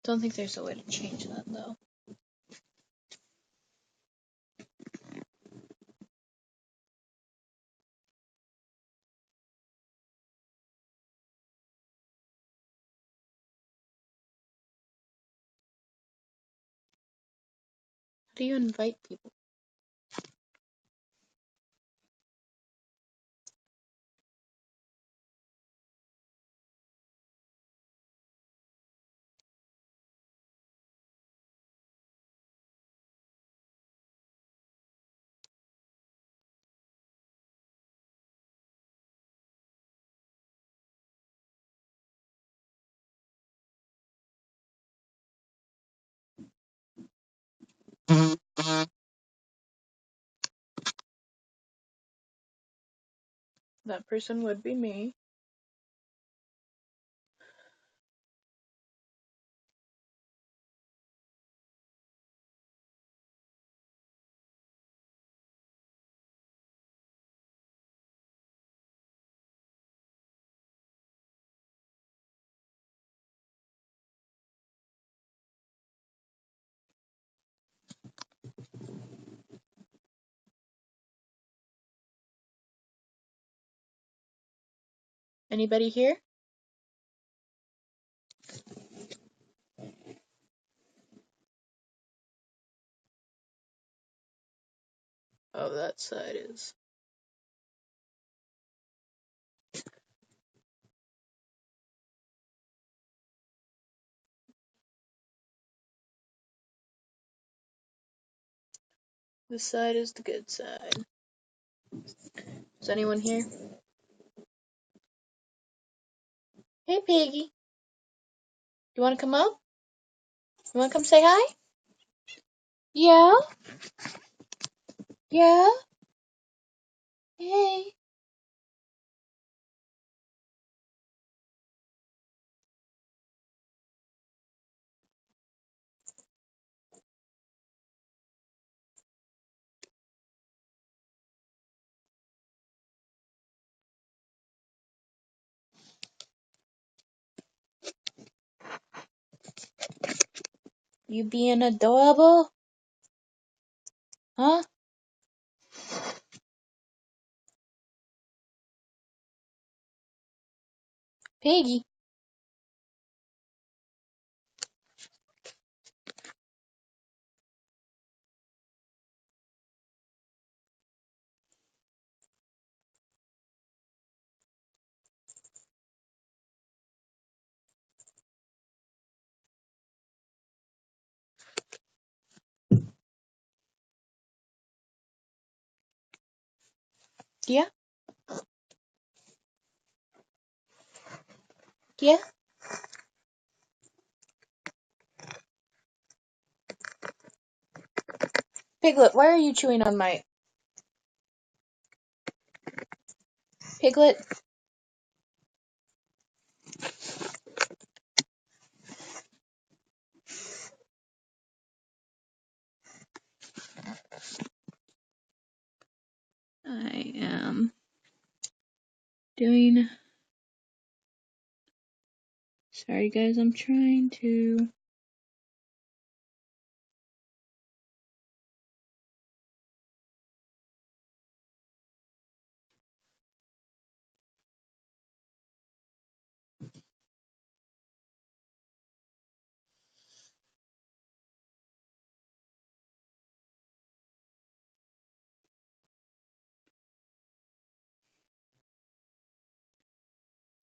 Don't think there's a way to change that, though. How do you invite people? That person would be me. Anybody here? Oh, that side is. This side is the good side. Is anyone here? Hey, Piggy. You want to come up? You want to come say hi? Yeah? Yeah? Hey. You being adorable? Huh? Piggy. Yeah? Yeah? Piglet, why are you chewing on my... Piglet? I am doing... Sorry guys, I'm trying to...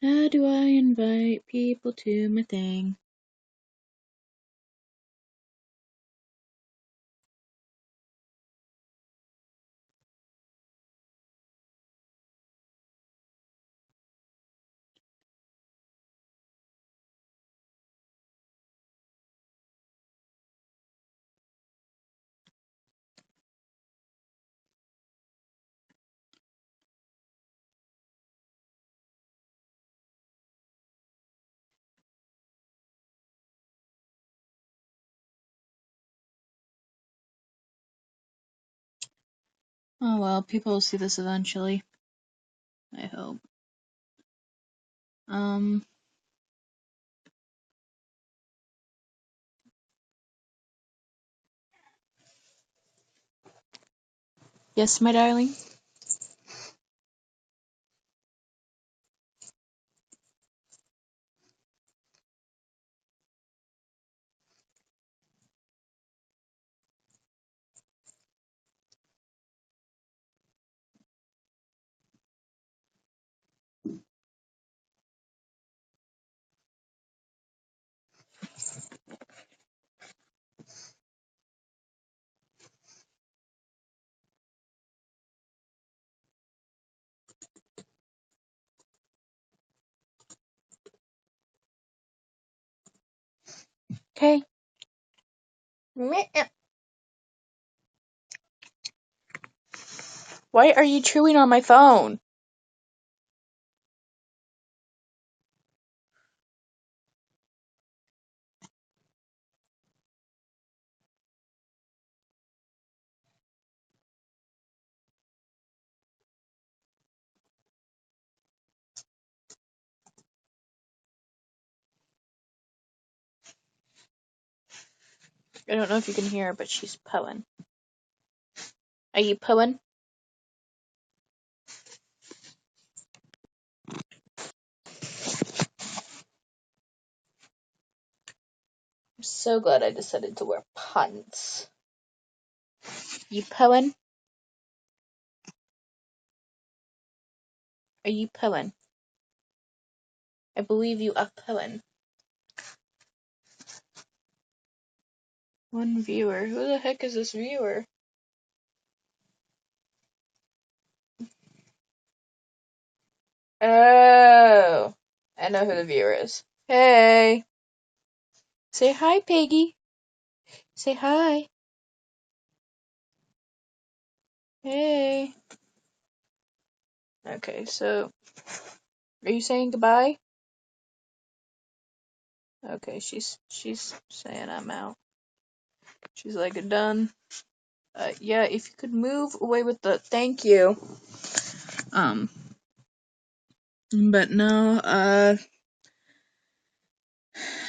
How do I invite people to my thing? Oh well, people will see this eventually. I hope. Yes, my darling? Okay. Why are you chewing on my phone? I don't know if you can hear her, but she's pulling. Are you pulling? I'm so glad I decided to wear pants. You pulling? Are you pulling? I believe you are pulling. One viewer. Who the heck is this viewer? Oh. I know who the viewer is. Hey. Say hi, Peggy. Say hi. Hey. Okay, so are you saying goodbye? Okay, she's saying I'm out. She's like done. Yeah, if you could move away with the thank you. But no, I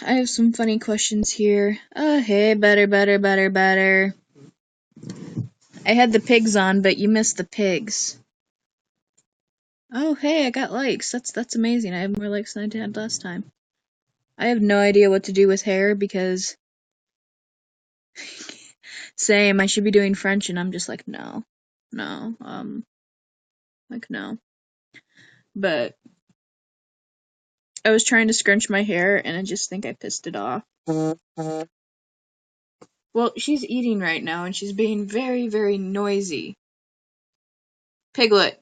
have some funny questions here. Hey, better. I had the pigs on, but you missed the pigs. Oh, hey, I got likes. That's amazing. I have more likes than I had last time. I have no idea what to do with hair because same, I should be doing French and I'm just like, no. No. But I was trying to scrunch my hair and I just think I pissed it off. Well, she's eating right now and she's being very, very noisy. Piglet.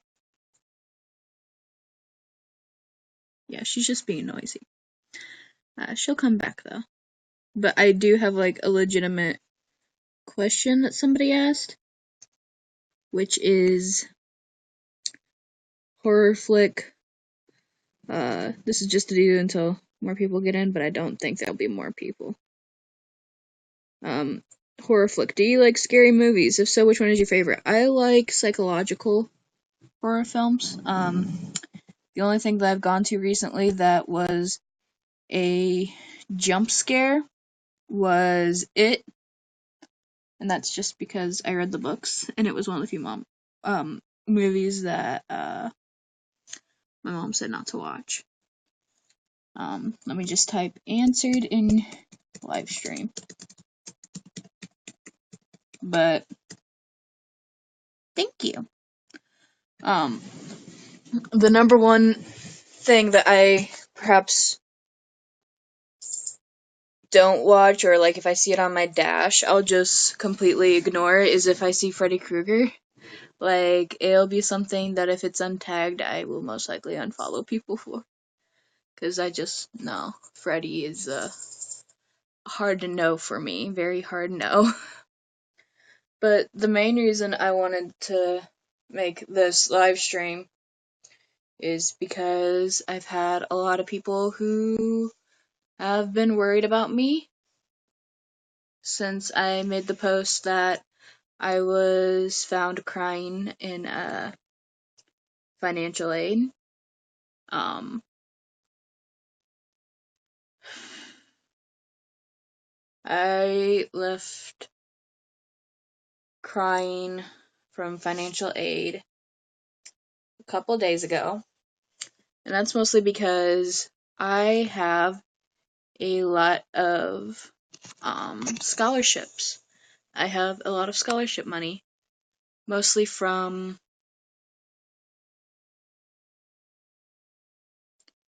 Yeah, she's just being noisy. She'll come back though. But I do have like a legitimate question that somebody asked, which is horror flick. This is just to do until more people get in, but I don't think there'll be more people. Horror flick. Do you like scary movies? If so, which one is your favorite? I like psychological horror films. The only thing that I've gone to recently that was a jump scare was It, and that's just because I read the books, and it was one of the few movies that my mom said not to watch. Let me just type answered in live stream. But thank you. The number one thing that I perhaps don't watch, or like if I see it on my dash, I'll just completely ignore is if I see Freddy Krueger. Like, it'll be something that if it's untagged, I will most likely unfollow people for. Because I just, no. Freddy is, hard to know for me. Very hard no. But the main reason I wanted to make this live stream is because I've had a lot of people who have been worried about me since I made the post that I was found crying in financial aid. I left crying from financial aid a couple days ago, and that's mostly because I have a lot of scholarships. I have a lot of scholarship money, mostly from.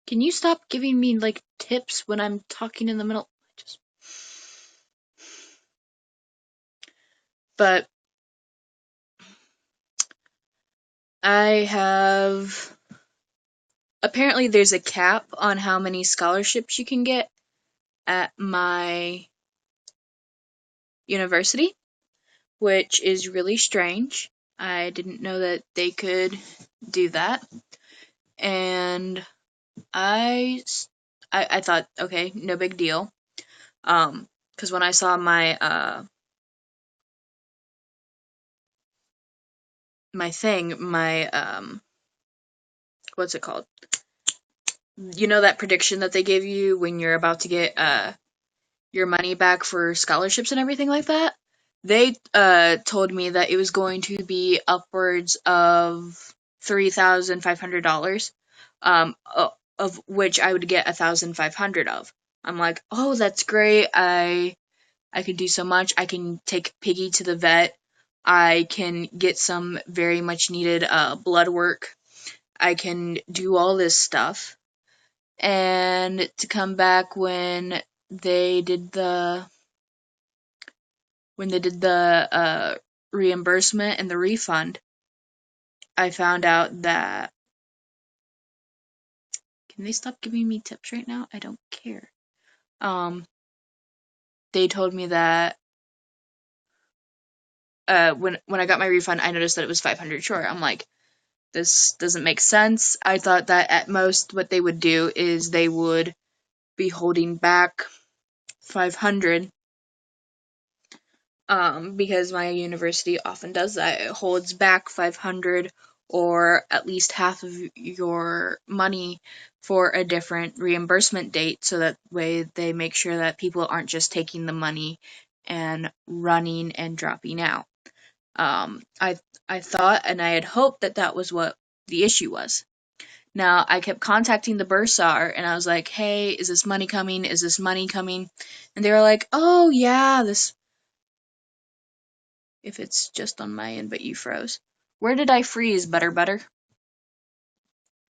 Can you stop giving me like tips when I'm talking in the middle? Just. But I have. Apparently, there's a cap on how many scholarships you can get at my university, which is really strange. I didn't know that they could do that. And I thought, okay, no big deal. Because when I saw my thing, what's it called? You know that prediction that they give you when you're about to get your money back for scholarships and everything like that? They told me that it was going to be upwards of $3,500, of which I would get 1,500 of. I'm like, oh, that's great. I can do so much. I can take Piggy to the vet. I can get some very much needed blood work. I can do all this stuff. And to come back they did the when they did the reimbursement and the refund, I found out that. Can they stop giving me tips right now? I don't care. They told me that when I got my refund, I noticed that it was 500 short. I'm like, this doesn't make sense. I thought that at most what they would do is they would be holding back 500, because my university often does that. It holds back 500 or at least half of your money for a different reimbursement date, so that way they make sure that people aren't just taking the money and running and dropping out. I thought and I had hoped that that was what the issue was. Now, I kept contacting the bursar and I was like, hey, is this money coming? Is this money coming? And they were like, oh, yeah, this. If it's just on my end, but you froze. Where did I freeze, Butter?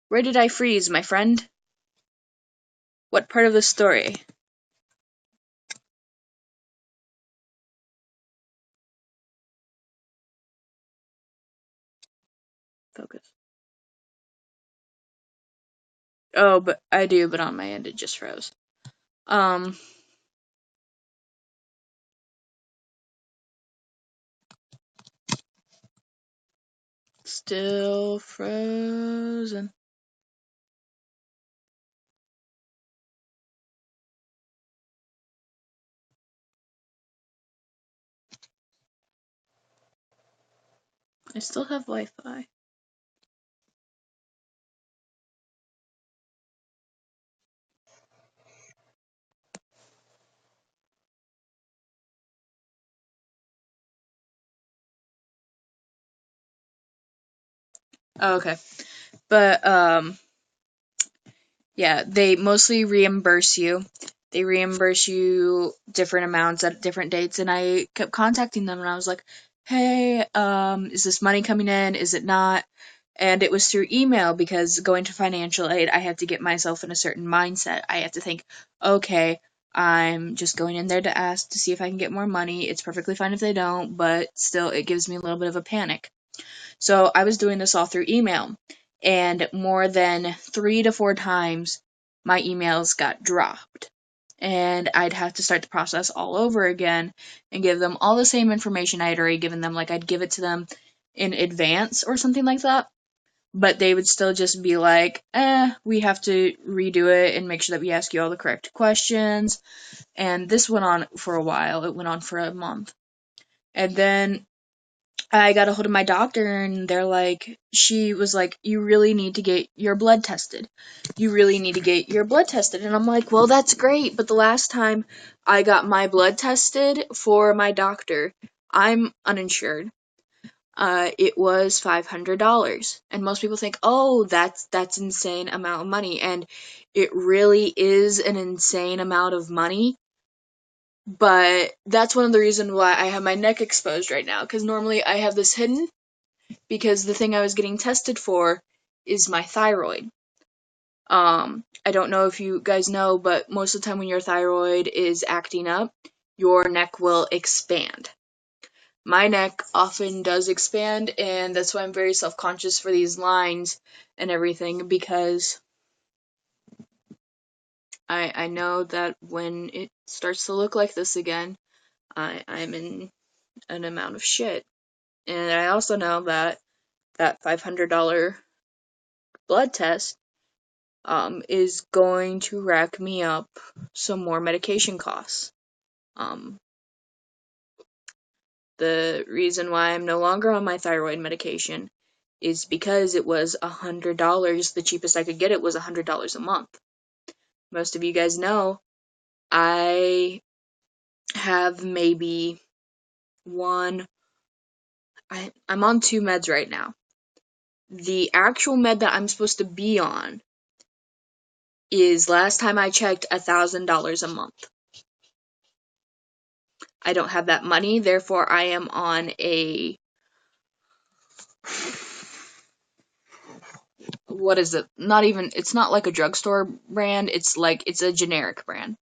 Where did I freeze, my friend? What part of the story? Focus. Oh, but I do, but on my end it just froze. Still frozen. I still have Wi-Fi. Oh, okay. But, yeah, they mostly reimburse you. They reimburse you different amounts at different dates, and I kept contacting them, and I was like, hey, is this money coming in? Is it not? And it was through email, because going to financial aid, I have to get myself in a certain mindset. I have to think, okay, I'm just going in there to ask to see if I can get more money. It's perfectly fine if they don't, but still, it gives me a little bit of a panic. So I was doing this all through email, and more than 3 to 4 times my emails got dropped. And I'd have to start the process all over again and give them all the same information I had already given them. Like, I'd give it to them in advance or something like that. But they would still just be like, we have to redo it and make sure that we ask you all the correct questions. And this went on for a while. It went on for a month. And then I got a hold of my doctor, and she was like, you really need to get your blood tested. You really need to get your blood tested. And I'm like, well, that's great. But the last time I got my blood tested for my doctor, I'm uninsured. it was $500. And most people think, oh, that's insane amount of money. And it really is an insane amount of money. But that's one of the reasons why I have my neck exposed right now. Because normally I have this hidden, because the thing I was getting tested for is my thyroid. I don't know if you guys know, but most of the time when your thyroid is acting up, your neck will expand. My neck often does expand, and that's why I'm very self-conscious for these lines and everything, because I know that when it starts to look like this again, I'm in an amount of shit. And I also know that that $500 blood test is going to rack me up some more medication costs. The reason why I'm no longer on my thyroid medication is because it was $100. The cheapest I could get it was $100 a month. Most of you guys know I have maybe I'm on 2 meds right now. The actual med that I'm supposed to be on is, last time I checked, $1,000 a month. I don't have that money, therefore I am on what is it? It's not like a drugstore brand, it's a generic brand.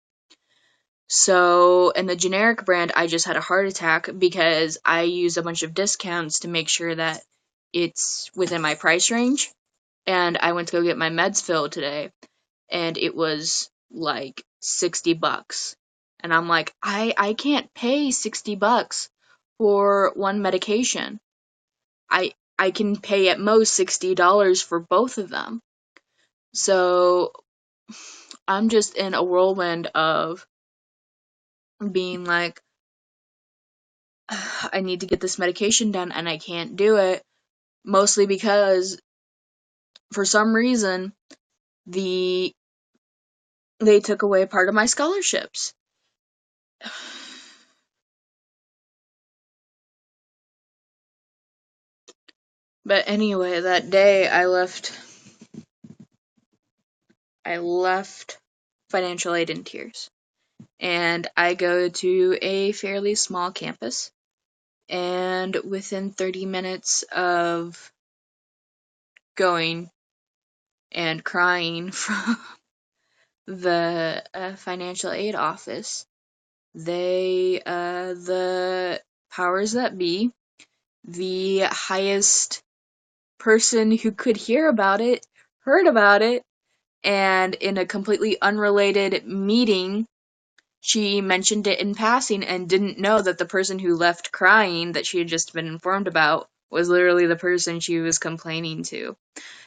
So, in the generic brand, I just had a heart attack because I used a bunch of discounts to make sure that it's within my price range. And I went to go get my meds filled today, and it was like $60. And I'm like, I can't pay $60 for one medication. I can pay at most $60 for both of them. So I'm just in a whirlwind of being like, I need to get this medication done and I can't do it, mostly because for some reason they took away part of my scholarships. But anyway, that day I left financial aid in tears. And I go to a fairly small campus, and within 30 minutes of going and crying from the financial aid office, the powers that be, the highest person who could hear about it, heard about it, and in a completely unrelated meeting, she mentioned it in passing and didn't know that the person who left crying that she had just been informed about was literally the person she was complaining to.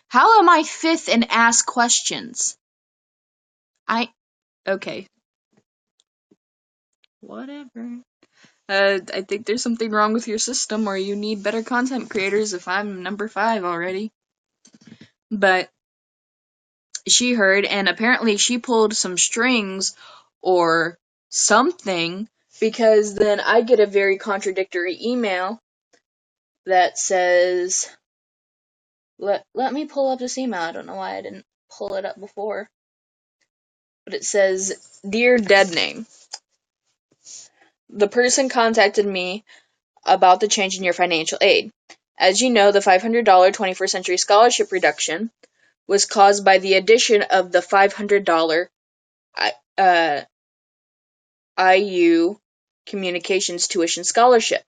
How am I fifth and ask questions? Okay. Whatever. I think there's something wrong with your system, or you need better content creators if I'm number 5 already. But she heard, and apparently she pulled some strings or something, because then I get a very contradictory email that says, let me pull up this email. I don't know why I didn't pull it up before. But it says, "Dear Dead Name, the person contacted me about the change in your financial aid. As you know, the $500 21st Century Scholarship reduction was caused by the addition of the $500 IU Communications Tuition Scholarship.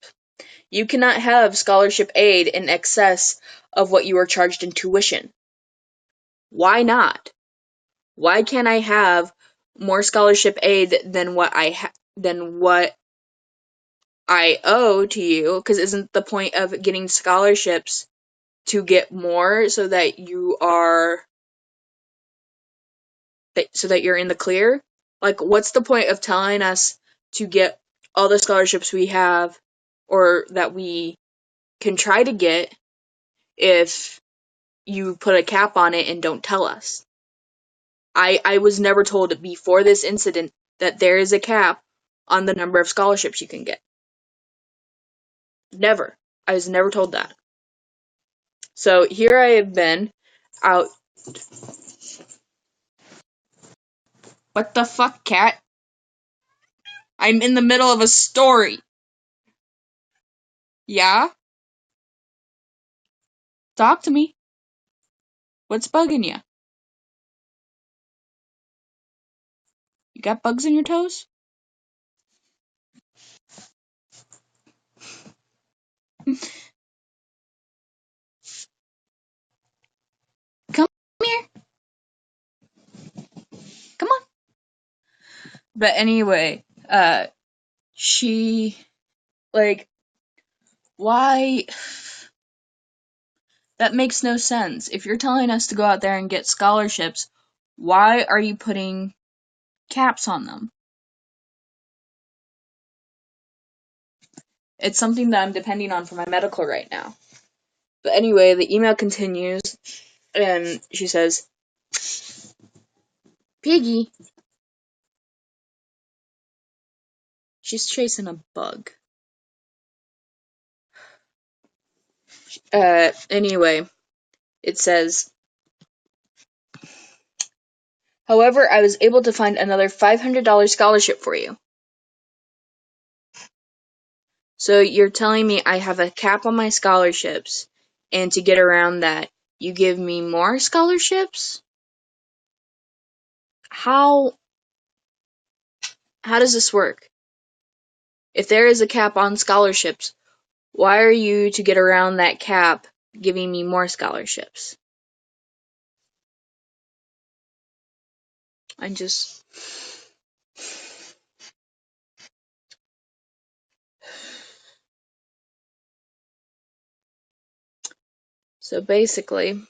You cannot have scholarship aid in excess of what you are charged in tuition. Why not? Why can't I have more scholarship aid than what I owe to you? Because isn't the point of getting scholarships to get more so that you're in the clear? Like, what's the point of telling us to get all the scholarships we have or that we can try to get if you put a cap on it and don't tell us? I was never told before this incident that there is a cap on the number of scholarships you can get. Never. I was never told that. So here I have been out. What the fuck, cat? I'm in the middle of a story. Yeah? Talk to me. What's bugging you? You got bugs in your toes? Come here. Come on. But anyway, she, like, why? That makes no sense. If you're telling us to go out there and get scholarships, why are you putting caps on them? It's something that I'm depending on for my medical right now. But anyway, the email continues, and she says, Piggy. She's chasing a bug. Anyway, it says, however, I was able to find another $500 scholarship for you. So you're telling me I have a cap on my scholarships, and to get around that, you give me more scholarships? How does this work? If there is a cap on scholarships, why are you, to get around that cap, giving me more scholarships? I just... So basically,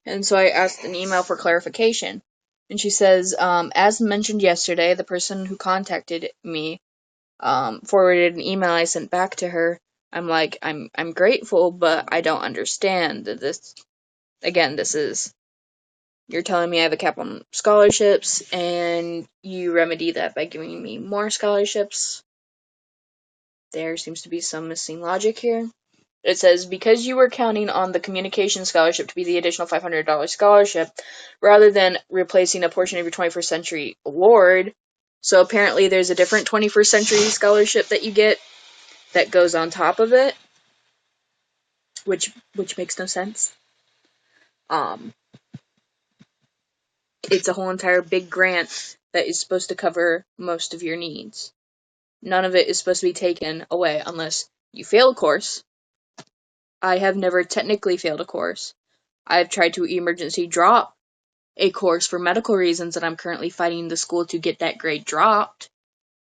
and so I asked an email for clarification. And she says, as mentioned yesterday, the person who contacted me forwarded an email I sent back to her. I'm like, I'm grateful, but I don't understand this. Again, this is, you're telling me I have a cap on scholarships, and you remedy that by giving me more scholarships. There seems to be some missing logic here. It says, because you were counting on the communication scholarship to be the additional $500 scholarship, rather than replacing a portion of your 21st century award, so apparently there's a different 21st century scholarship that you get that goes on top of it, which makes no sense. It's a whole entire big grant that is supposed to cover most of your needs. None of it is supposed to be taken away unless you fail a course. I have never technically failed a course. I've tried to emergency drop a course for medical reasons, and I'm currently fighting the school to get that grade dropped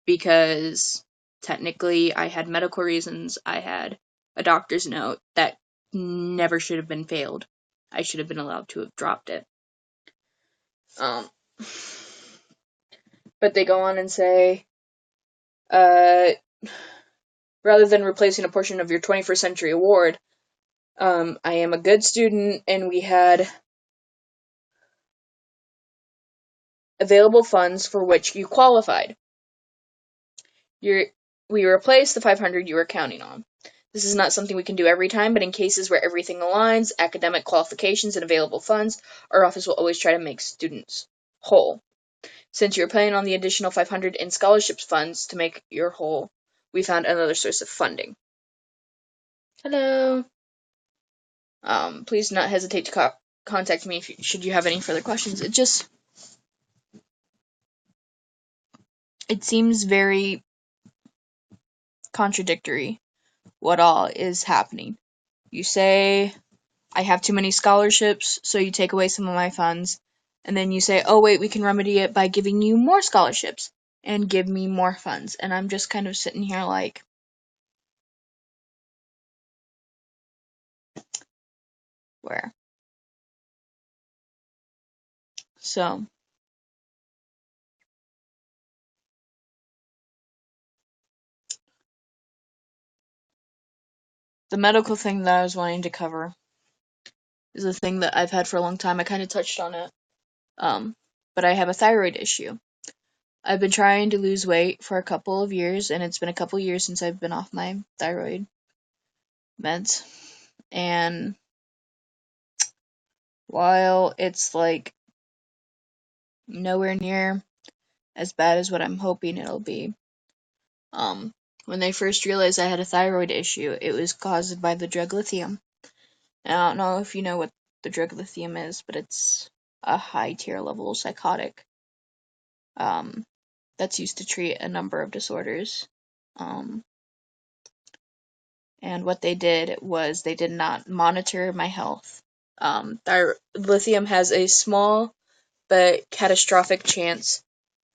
because technically I had medical reasons. I had a doctor's note that never should have been failed. I should have been allowed to have dropped it. But they go on and say, rather than replacing a portion of your 21st century award, I am a good student, and we had available funds for which you qualified. We replaced the 500 you were counting on. This is not something we can do every time, but in cases where everything aligns, academic qualifications and available funds, our office will always try to make students whole. Since you're planning on the additional 500 in scholarships funds to make your whole, we found another source of funding. Hello. Please do not hesitate to contact me should you have any further questions. It seems very contradictory what all is happening. You say I have too many scholarships, so you take away some of my funds, and then you say, oh wait, we can remedy it by giving you more scholarships and give me more funds. And I'm just kind of sitting here like, where? So the medical thing that I was wanting to cover is a thing that I've had for a long time. I kind of touched on it. But I have a thyroid issue. I've been trying to lose weight for a couple of years, and it's been a couple of years since I've been off my thyroid meds. And while it's like nowhere near as bad as what I'm hoping it'll be, when they first realized I had a thyroid issue, it was caused by the drug lithium. And I don't know if you know what the drug lithium is, but it's a high tier level psychotic um, that's used to treat a number of disorders. Um, and what they did was they did not monitor my health. Lithium has a small but catastrophic chance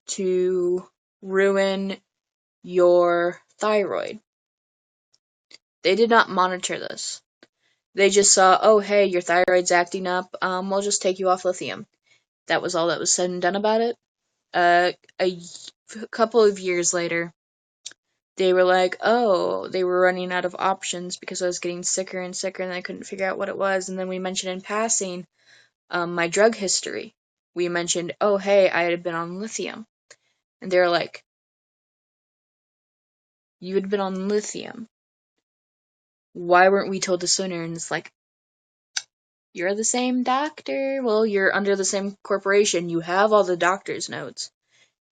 to ruin your thyroid. They did not monitor this. They just saw, oh, hey, your thyroid's acting up. We'll just take you off lithium. That was all that was said and done about it. A couple of years later, they were like, oh, they were running out of options because I was getting sicker and sicker and I couldn't figure out what it was. And then we mentioned in passing my drug history. We mentioned, oh, hey, I had been on lithium. And they were like, you had been on lithium. Why weren't we told this sooner? And it's like, you're the same doctor. Well, you're under the same corporation. You have all the doctor's notes.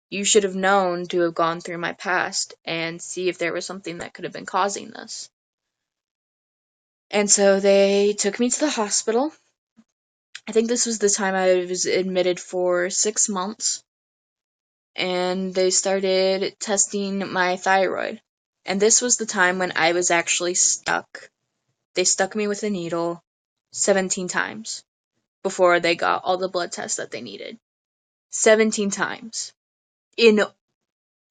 You should have known to have gone through my past and see if there was something that could have been causing this. And so they took me to the hospital. I think this was the time I was admitted for 6 months. And they started testing my thyroid. And this was the time when I was actually stuck. They stuck me with a needle 17 times before they got all the blood tests that they needed. 17 times. It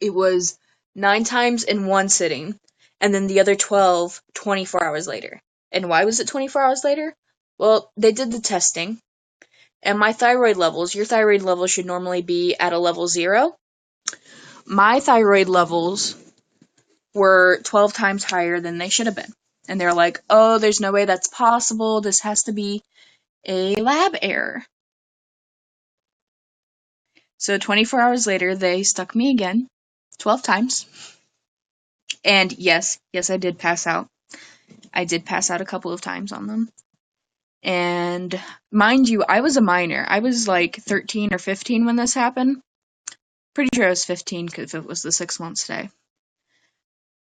was 9 times in one sitting, and then the other 12 24 hours later. And why was it 24 hours later? Well, they did the testing, and my thyroid levels, your thyroid levels should normally be at a level 0. My thyroid levels were 12 times higher than they should have been. And they're like, oh, there's no way that's possible. This has to be a lab error. So 24 hours later, they stuck me again, 12 times. And yes, I did pass out. I did pass out a couple of times on them. And mind you, I was a minor. I was like 13 or 15 when this happened. Pretty sure I was 15 because it was the 6 months day.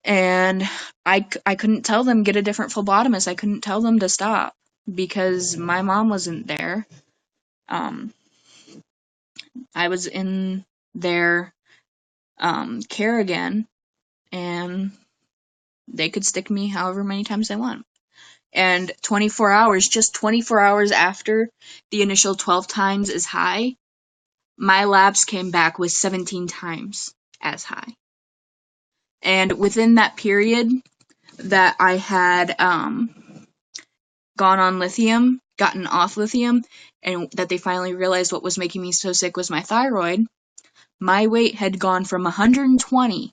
And I couldn't tell them get a different phlebotomist. I couldn't tell them to stop because my mom wasn't there. I was in their care again, and they could stick me however many times they want. And 24 hours, just 24 hours after the initial 12 times is high, my labs came back with 17 times as high. And within that period that I had gone on lithium, gotten off lithium, and that they finally realized what was making me so sick was my thyroid, my weight had gone from 120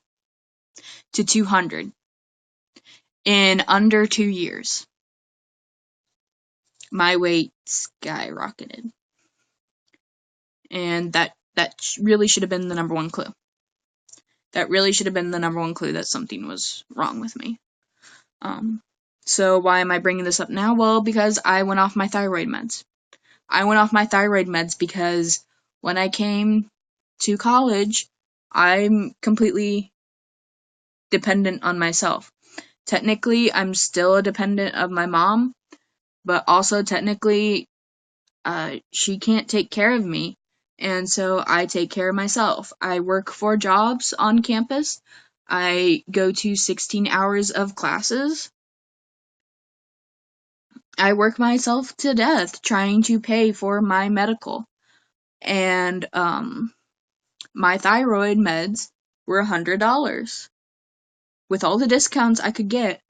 to 200 in under 2 years. My weight skyrocketed. And that really should have been the number one clue. That really should have been the number one clue that something was wrong with me. So why am I bringing this up now? Well, because I went off my thyroid meds. I went off my thyroid meds because when I came to college, I'm completely dependent on myself. Technically, I'm still a dependent of my mom, but also technically, she can't take care of me, and so I take care of myself. I work 4 jobs on campus. I go to 16 hours of classes. I work myself to death trying to pay for my medical. And my thyroid meds were $100. With all the discounts I could get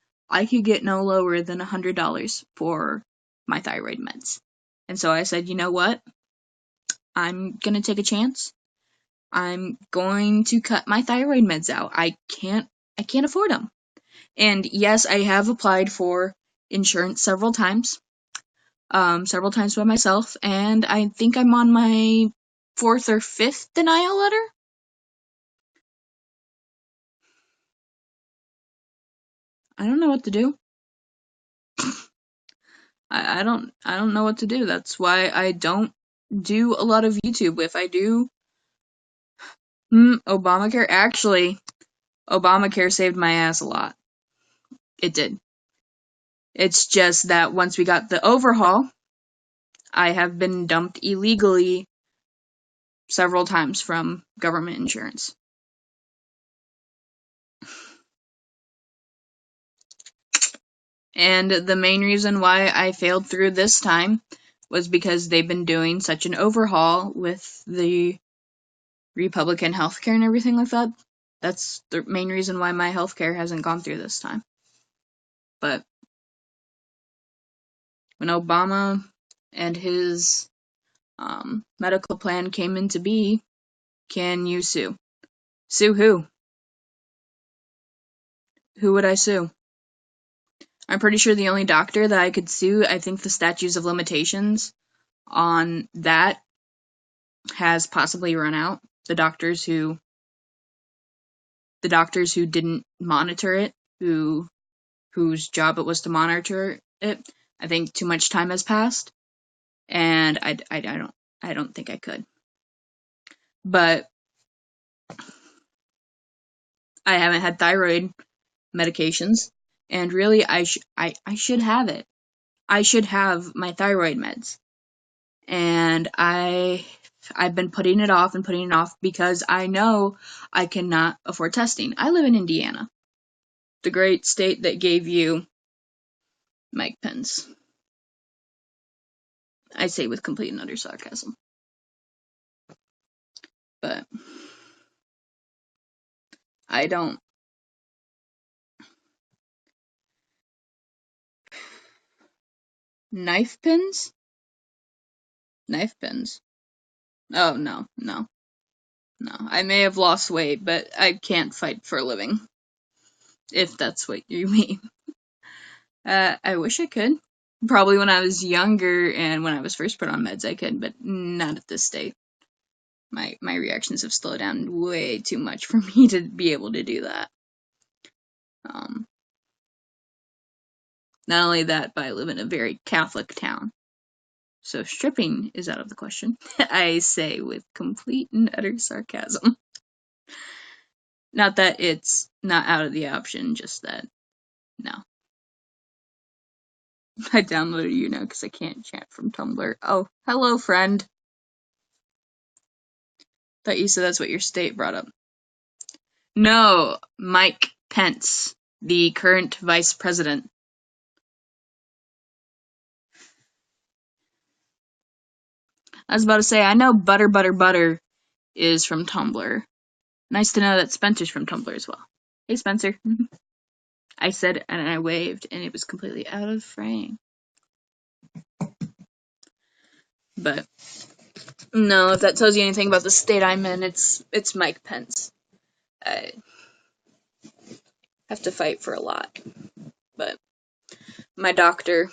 no lower than $100 for my thyroid meds. And so I said, you know what? I'm going to take a chance. I'm going to cut my thyroid meds out. I can't afford them. And yes, I have applied for insurance several times by myself, and I think I'm on my 4th or 5th denial letter. I don't know what to do. I don't know what to do. That's why I don't do a lot of YouTube. If I do, Obamacare, actually, Obamacare saved my ass a lot. It did. It's just that once we got the overhaul, I have been dumped illegally several times from government insurance. And the main reason why I failed through this time was because they've been doing such an overhaul with the Republican healthcare and everything like that. That's the main reason why my healthcare hasn't gone through this time. But when Obama and his medical plan came into be, can you sue? Sue who? Who would I sue? I'm pretty sure the only doctor that I could sue, I think the statutes of limitations on that has possibly run out. The doctors who didn't monitor it, whose job it was to monitor it, I think too much time has passed, and I don't think I could. But I haven't had thyroid medications, and really I should have it. I should have my thyroid meds, and I've been putting it off and putting it off because I know I cannot afford testing. I live in Indiana, the great state that gave you Mike Pence. I say with complete and utter sarcasm. But I don't. Knife pins? Knife pins. Oh, no. I may have lost weight, but I can't fight for a living. If that's what you mean. I wish I could. Probably when I was younger and when I was first put on meds I could, but not at this state. My reactions have slowed down way too much for me to be able to do that. Not only that, but I live in a very Catholic town. So stripping is out of the question. I say with complete and utter sarcasm. Not that it's not out of the option, just that, no. I downloaded YouNow because I can't chat from Tumblr. Oh, hello, friend. Thought you said that's what your state brought up. No, Mike Pence, the current vice president. I was about to say, I know butter is from Tumblr. Nice to know that Spencer's from Tumblr as well. Hey, Spencer. I said and I waved, and it was completely out of frame. But no, if that tells you anything about the state I'm in, it's Mike Pence. I have to fight for a lot. But my doctor.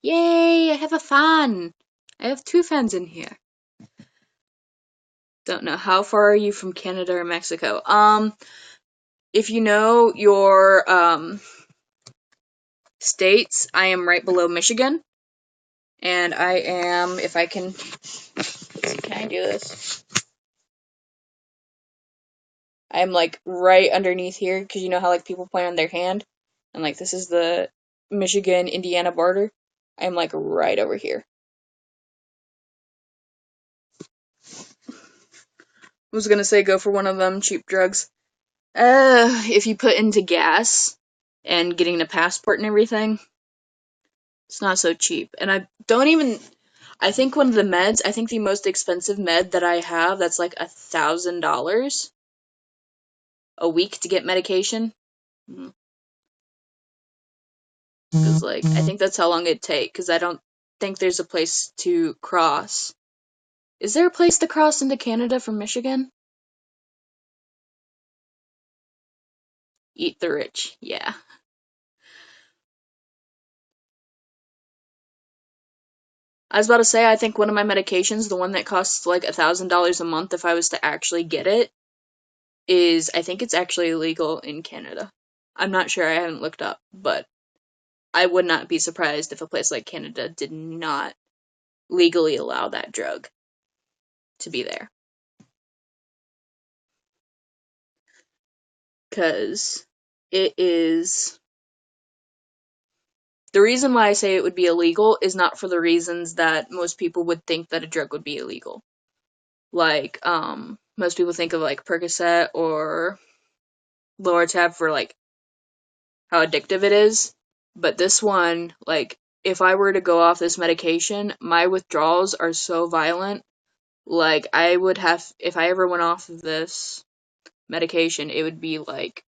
Yay, I have a fan. I have 2 fans in here. Don't know, how far are you from Canada or Mexico? If you know your states, I am right below Michigan. And I am, if I can, let's see, can I do this? I'm like right underneath here, because you know how like people point on their hand? And like this is the Michigan-Indiana border. I'm like right over here. I was gonna say go for one of them cheap drugs. If you put into gas and getting a passport and everything, it's not so cheap. And I think one of the meds, I think the most expensive med that I have, that's like $1,000 a week to get medication. Because like, I think that's how long it'd take, because I don't think there's a place to cross. Is there a place to cross into Canada from Michigan? Eat the rich, yeah. I was about to say, I think one of my medications, the one that costs like $1,000 a month if I was to actually get it, I think it's actually illegal in Canada. I'm not sure, I haven't looked up, but I would not be surprised if a place like Canada did not legally allow that drug to be there. Because it is. The reason why I say it would be illegal is not for the reasons that most people would think that a drug would be illegal. Like, most people think of like Percocet or Loratab for like how addictive it is. But this one, like, if I were to go off this medication, my withdrawals are so violent. Like, I would have, if I ever went off of this medication, it would be like,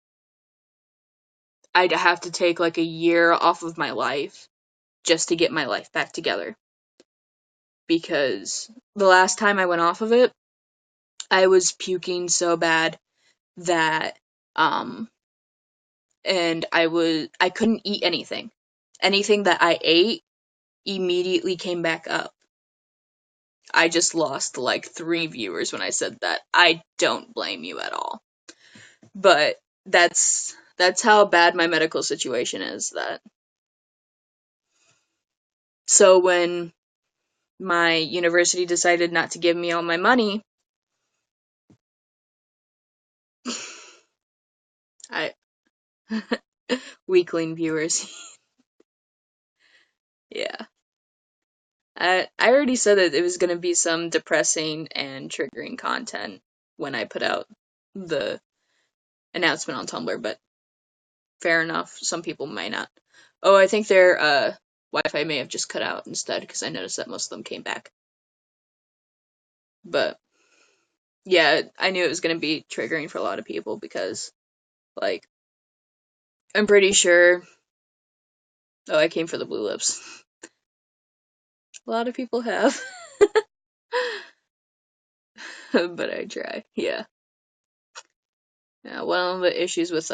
I'd have to take like a year off of my life just to get my life back together. Because the last time I went off of it, I was puking so bad that, and I couldn't eat anything. Anything that I ate immediately came back up. I just lost like 3 viewers when I said that. I don't blame you at all. But that's how bad my medical situation is. That so when my university decided not to give me all my money, I weakling viewers. Yeah. I already said that it was going to be some depressing and triggering content when I put out the announcement on Tumblr, but fair enough. Some people might not. Oh, I think their Wi-Fi may have just cut out instead because I noticed that most of them came back. But yeah, I knew it was going to be triggering for a lot of people because, like, I'm pretty sure. Oh, I came for the blue lips. A lot of people have. But I try. Yeah. Yeah, one of the issues with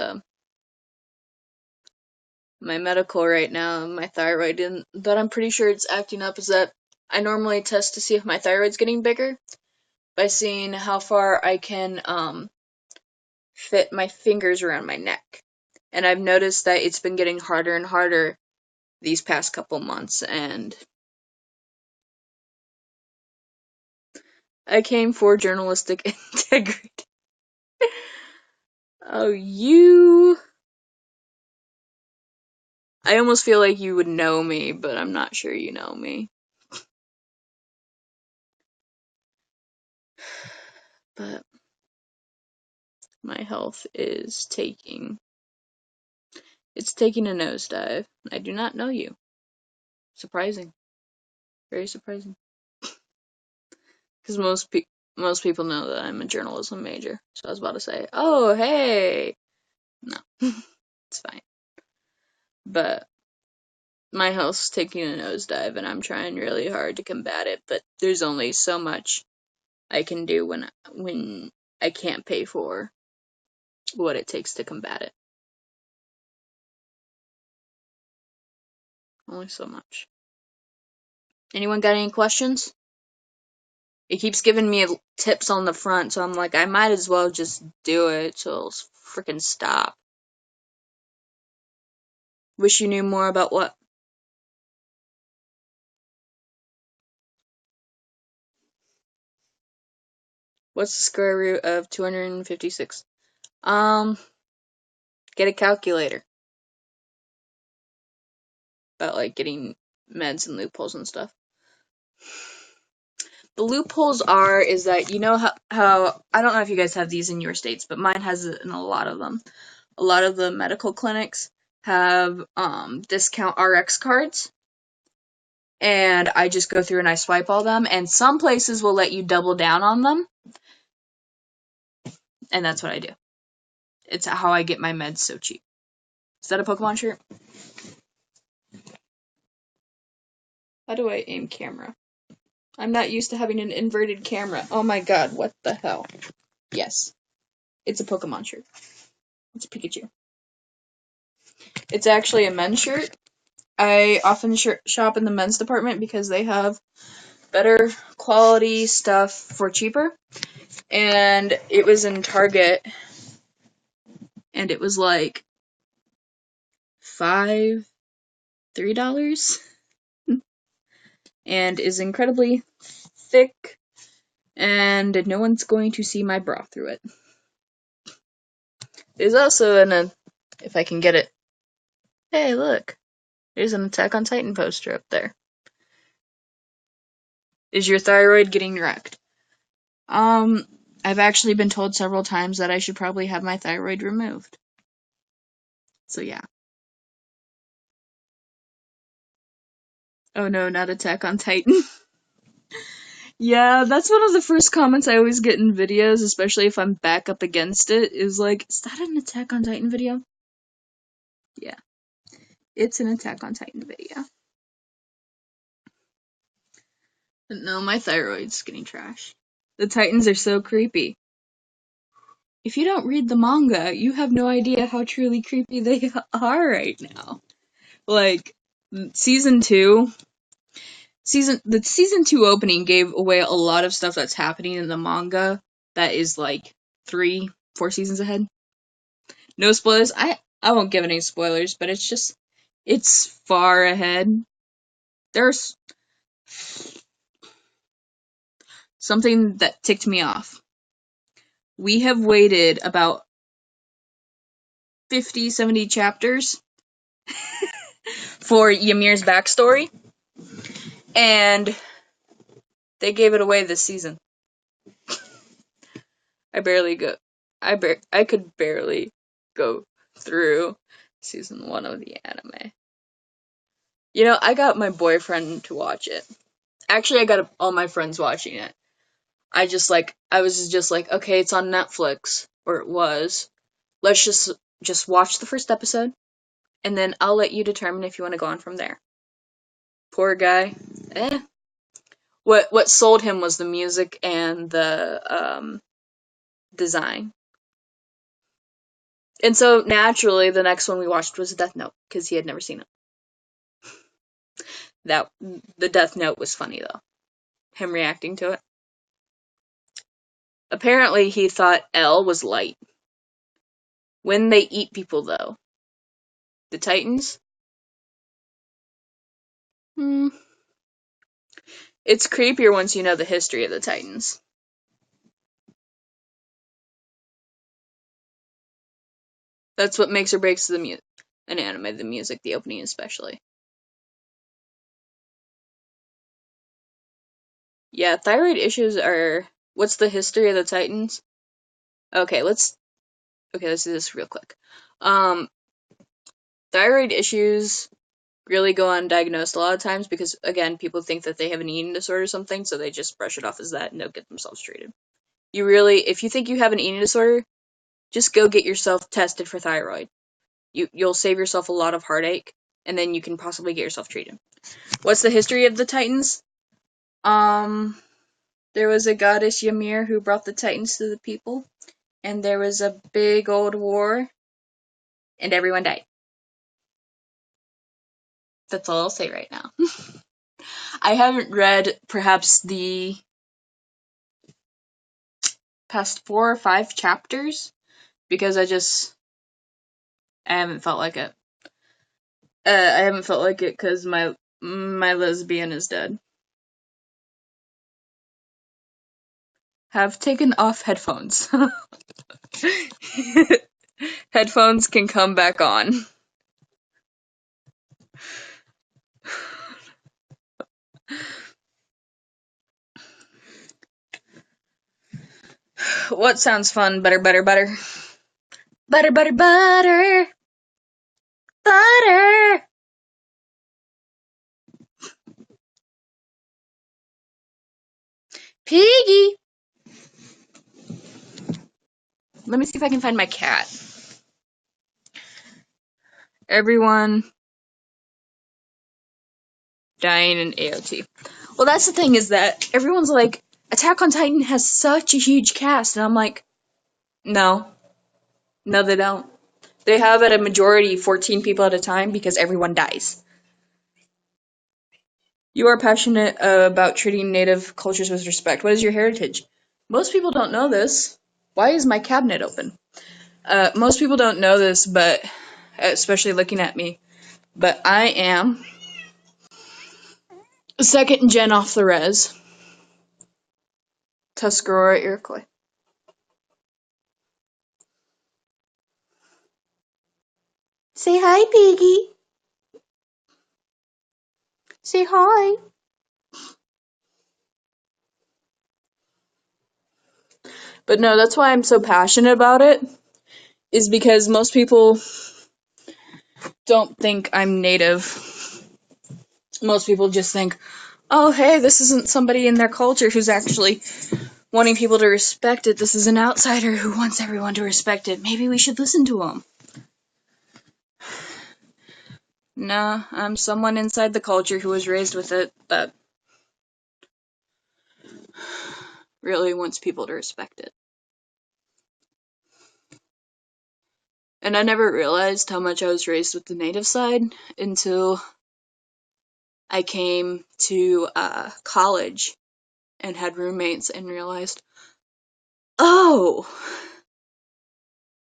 my medical right now, my thyroid, and that I'm pretty sure it's acting up, is that I normally test to see if my thyroid's getting bigger by seeing how far I can fit my fingers around my neck. And I've noticed that it's been getting harder and harder these past couple months, and I came for journalistic integrity. Oh, you. I almost feel like you would know me, but I'm not sure you know me. But my health is taking a nosedive. I do not know you. Surprising. Very surprising. Because most people know that I'm a journalism major. So I was about to say, oh, hey. No. It's fine. But my health's taking a nosedive and I'm trying really hard to combat it, but there's only so much I can do when I can't pay for what it takes to combat it. Only so much. Anyone got any questions? It keeps giving me tips on the front, so I'm like, I might as well just do it till it'll freaking stop. Wish you knew more about what? What's the square root of 256? Get a calculator. About like getting meds and loopholes and stuff. The loopholes is that, you know how I don't know if you guys have these in your states, but mine has it in a lot of them. A lot of the medical clinics have discount RX cards, and I just go through and I swipe all them, and some places will let you double down on them, and that's what I do. It's how I get my meds so cheap. Is that a Pokemon shirt? How do I aim camera? I'm not used to having an inverted camera. Oh my god, what the hell? Yes. It's a Pokemon shirt. It's a Pikachu. It's actually a men's shirt. I often shop in the men's department because they have better quality stuff for cheaper. And it was in Target, and it was like $3, and is incredibly thick, and no one's going to see my bra through it. There's also if I can get it. Hey, look. There's an Attack on Titan poster up there. Is your thyroid getting wrecked? I've actually been told several times that I should probably have my thyroid removed. So yeah. Oh no, not Attack on Titan. Yeah, that's one of the first comments I always get in videos, especially if I'm back up against it, is like, is that an Attack on Titan video? Yeah. It's an Attack on Titan video. But no, my thyroid's getting trash. The Titans are so creepy. If you don't read the manga, you have no idea how truly creepy they are right now. Like, season 2 opening gave away a lot of stuff that's happening in the manga that is like 3-4 seasons ahead. No spoilers. I won't give any spoilers, but it's far ahead. There's something that ticked me off. We have waited about 50, 70 chapters for Ymir's backstory, and they gave it away this season. I could barely go through season 1 of the anime. You know, I got my boyfriend to watch it. Actually, I got all my friends watching it. I was just like, okay, it's on Netflix, or it was. Let's just watch the first episode, and then I'll let you determine if you want to go on from there. Poor guy. What sold him was the music and the design. And so naturally, the next one we watched was Death Note, because he had never seen it. The Death Note was funny though. Him reacting to it. Apparently he thought L was light. When they eat people though, the Titans, it's creepier once you know the history of the Titans. That's what makes or breaks an anime, the music, the opening especially. Yeah, thyroid issues are... What's the history of the Titans? Okay, let's do this real quick. Thyroid issues really go undiagnosed a lot of times because, again, people think that they have an eating disorder or something, so they just brush it off as that and don't get themselves treated. If you think you have an eating disorder, just go get yourself tested for thyroid. You'll save yourself a lot of heartache, and then you can possibly get yourself treated. What's the history of the Titans? There was a goddess Ymir who brought the Titans to the people, and there was a big old war, and everyone died. That's all I'll say right now. I haven't read perhaps the past 4 or 5 chapters because I haven't felt like it. I haven't felt like it because my lesbian is dead. Have taken off headphones. Headphones can come back on. What sounds fun? Butter. Butter. Piggy! Let me see if I can find my cat. Everyone dying in AOT. Well, that's the thing, is that everyone's like, Attack on Titan has such a huge cast, and I'm like, no, they don't. They have at a majority 14 people at a time because everyone dies. You are passionate about treating native cultures with respect. What is your heritage? Most people don't know this. Why is my cabinet open? Most people don't know this, but especially looking at me. But I am second gen off the res. Tuscarora Iroquois. Say hi, Piggy. Say hi. But no, that's why I'm so passionate about it, is because most people don't think I'm native. Most people just think, oh, hey, this isn't somebody in their culture who's actually wanting people to respect it. This is an outsider who wants everyone to respect it. Maybe we should listen to him. Nah, I'm someone inside the culture who was raised with it that really wants people to respect it. And I never realized how much I was raised with the native side until I came to college and had roommates and realized, oh,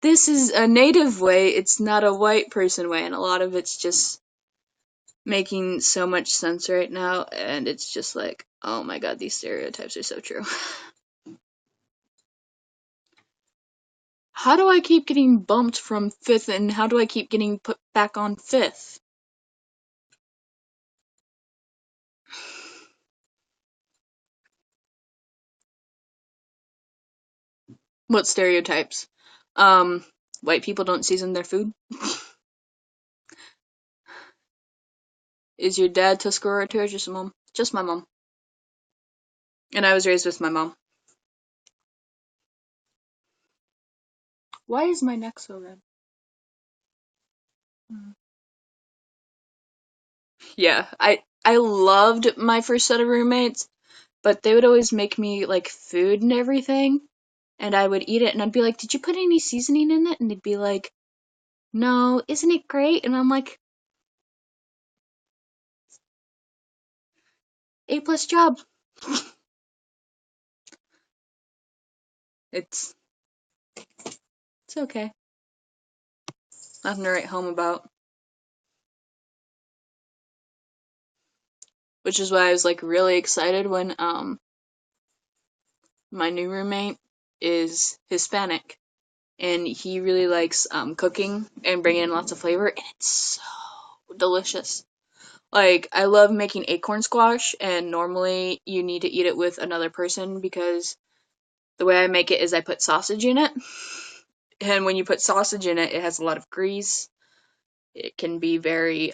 this is a native way, it's not a white person way, and a lot of it's just making so much sense right now, and it's just like, oh my god, these stereotypes are so true. How do I keep getting bumped from 5th, and how do I keep getting put back on 5th? What stereotypes? White people don't season their food? Is your dad Tuscarora too, or just mom? Just my mom. And I was raised with my mom. Why is my neck so red? Yeah, I loved my first set of roommates, but they would always make me like food and everything, and I would eat it and I'd be like, "Did you put any seasoning in it?" And they'd be like, "No, isn't it great?" And I'm like, "A plus job." It's it's okay. Nothing to write home about. Which is why I was like really excited when my new roommate is Hispanic and he really likes cooking and bringing in lots of flavor, and it's so delicious. Like, I love making acorn squash, and normally you need to eat it with another person because the way I make it is I put sausage in it. And when you put sausage in it, it has a lot of grease. It can be very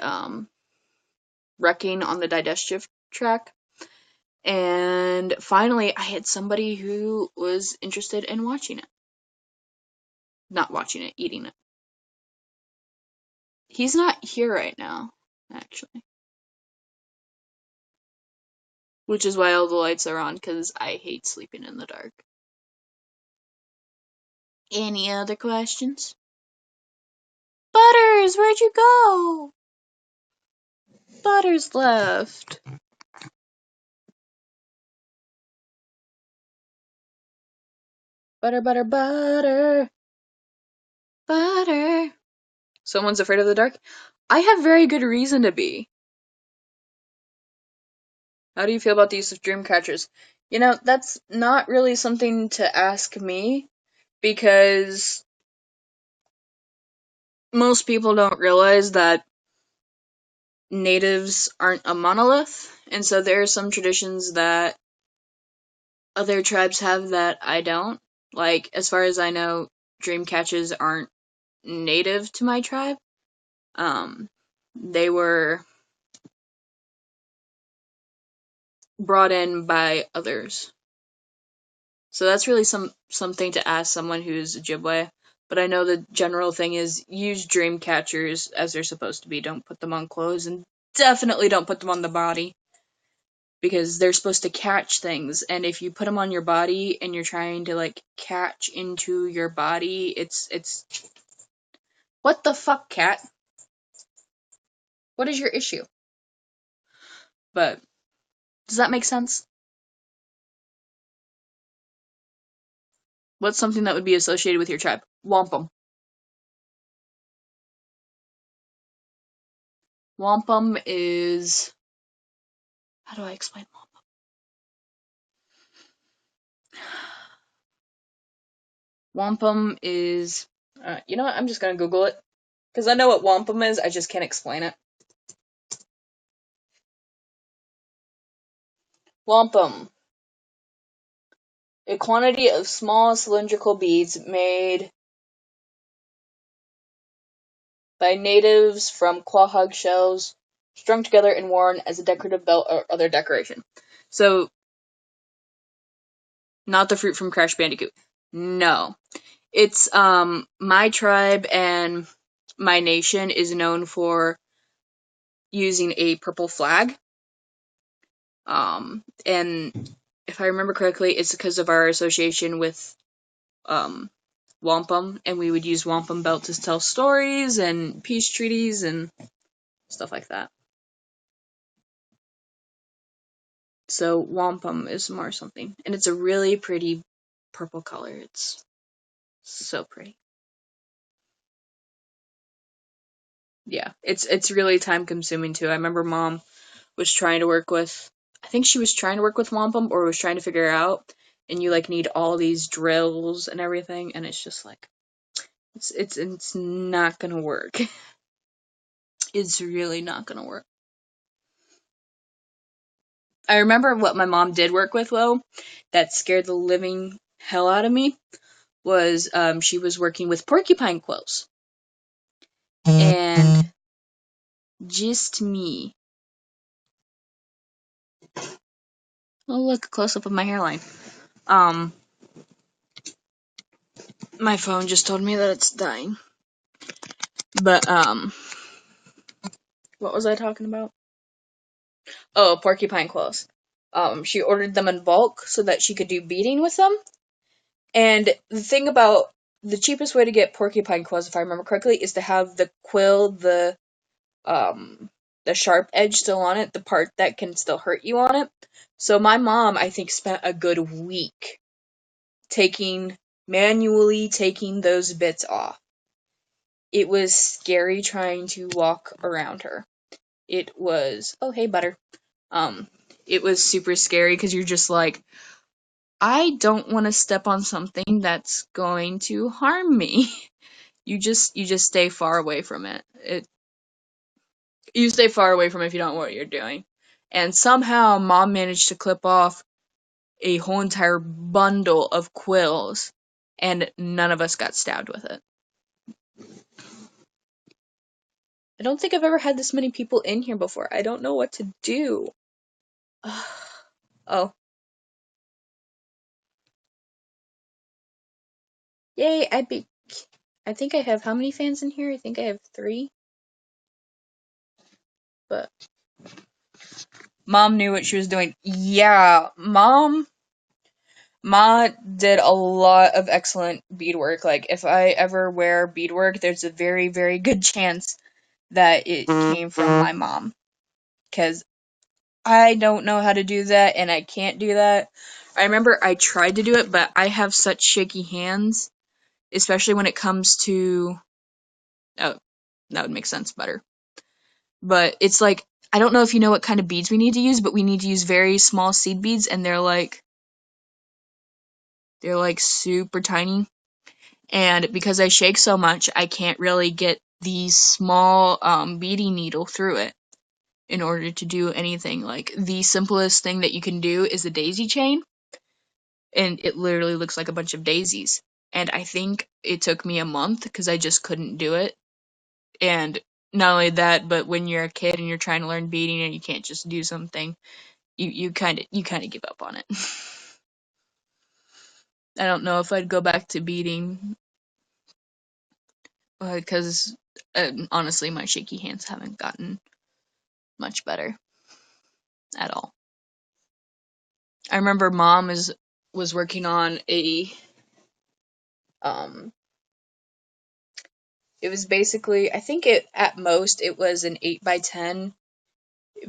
wrecking on the digestive tract. And finally, I had somebody who was interested in watching it. Not watching it, eating it. He's not here right now, actually. Which is why all the lights are on, because I hate sleeping in the dark. Any other questions? Butters, where'd you go? Butters left. Butter, butter, butter. Butter. Someone's afraid of the dark? I have very good reason to be. How do you feel about the use of dream catchers? You know, that's not really something to ask me, because most people don't realize that natives aren't a monolith, and so there are some traditions that other tribes have that I don't. Like, as far as I know, dream catches aren't native to my tribe. They were brought in by others. So that's really something to ask someone who's Ojibwe. But I know the general thing is use dream catchers as they're supposed to be. Don't put them on clothes, and definitely don't put them on the body, because they're supposed to catch things. And if you put them on your body and you're trying to like catch into your body, it's what the fuck, cat? What is your issue? But does that make sense? What's something that would be associated with your tribe? Wampum. Wampum is... How do I explain wampum? Wampum is... you know what? I'm just gonna Google it. Because I know what wampum is, I just can't explain it. Wampum. A quantity of small cylindrical beads made by natives from quahog shells, strung together and worn as a decorative belt or other decoration. So, not the fruit from Crash Bandicoot. No. It's, my tribe and my nation is known for using a purple flag. And if I remember correctly, it's because of our association with, wampum, and we would use wampum belt to tell stories and peace treaties and stuff like that. So wampum is more something, and it's a really pretty purple color. It's so pretty. Yeah, it's really time consuming too. I remember Mom was trying to work with, I think she was trying to work with wampum or was trying to figure it out, and you like need all these drills and everything, and it's just like it's not gonna work. It's really not gonna work. I remember what my mom did work with though, that scared the living hell out of me, was she was working with porcupine quills. And just me. Oh, look, a close up of my hairline. My phone just told me that it's dying. But what was I talking about? Oh, porcupine quills. She ordered them in bulk so that she could do beading with them. And the thing about the cheapest way to get porcupine quills, if I remember correctly, is to have the quill, the sharp edge still on it, the part that can still hurt you on it. So my mom, I think, spent a good week manually taking those bits off. It was scary trying to walk around her. It was, oh hey butter. It was super scary because you're just like, I don't want to step on something that's going to harm me. You just stay far away from it. You stay far away from it if you don't know what you're doing. And somehow Mom managed to clip off a whole entire bundle of quills, and none of us got stabbed with it. I don't think I've ever had this many people in here before. I don't know what to do. Oh. Yay, I think I have how many fans in here? I think I have 3. But Mom knew what she was doing. Yeah, Ma did a lot of excellent beadwork. Like, if I ever wear beadwork, there's a very, very good chance that it came from my mom. Because I don't know how to do that, and I can't do that. I remember I tried to do it, but I have such shaky hands, especially when it comes to... Oh, that would make sense better. But it's like, I don't know if you know what kind of beads we need to use, but we need to use very small seed beads, and they're like super tiny. And because I shake so much, I can't really get the small beading needle through it in order to do anything. Like, the simplest thing that you can do is a daisy chain, and it literally looks like a bunch of daisies. And I think it took me a month because I just couldn't do it. And not only that, but when you're a kid and you're trying to learn beading and you can't just do something, you kind of give up on it. I don't know if I'd go back to beading because honestly, my shaky hands haven't gotten much better at all. I remember Mom was working on um it was basically, I think at most it was an 8x10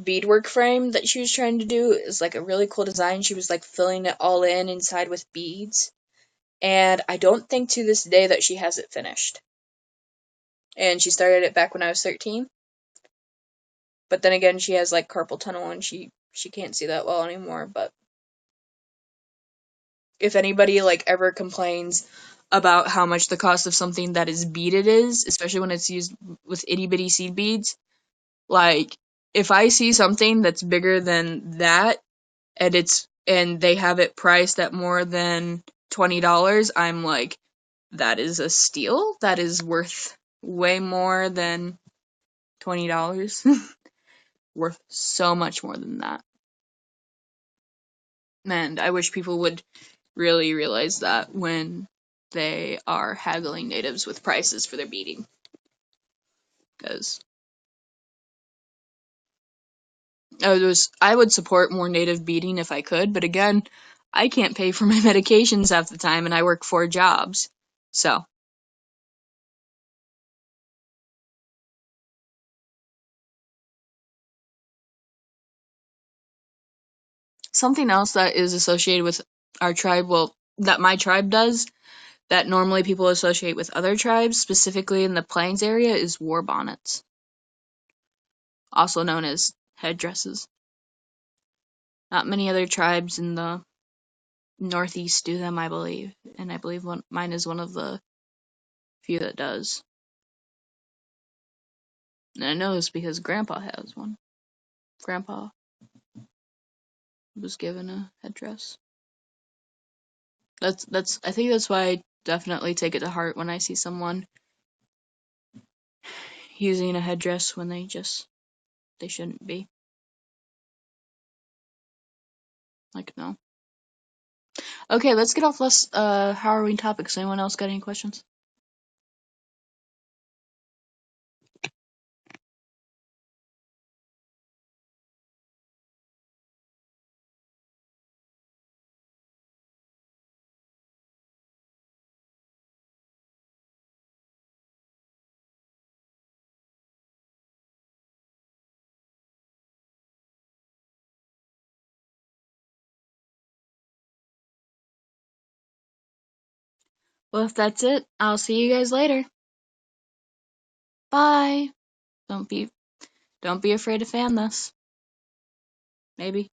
beadwork frame that she was trying to do. It was like a really cool design. She was like filling it all in inside with beads. And I don't think to this day that she has it finished. And she started it back when I was 13. But then again, she has like carpal tunnel and she can't see that well anymore. But if anybody like ever complains about how much the cost of something that is beaded is, especially when it's used with itty bitty seed beads, like if I see something that's bigger than that and they have it priced at more than $20, I'm like, that is a steal. That is worth way more than $20. Worth so much more than that. And I wish people would really realize that when they are haggling natives with prices for their beading. Because I would support more native beading if I could, but again, I can't pay for my medications half the time and I work 4 jobs. So, something else that is associated with our tribe, well, that my tribe does, that normally people associate with other tribes, specifically in the plains area, is war bonnets, also known as headdresses. Not many other tribes in the Northeast do them, I believe, and I believe mine is one of the few that does. And I know this because Grandpa has one. Grandpa was given a headdress. That's I think that's why I definitely take it to heart when I see someone using a headdress when they shouldn't be. Like, no. Okay, let's get off less Halloween topics. Anyone else got any questions? Well, if that's it, I'll see you guys later. Bye. Don't be afraid to fan this. Maybe.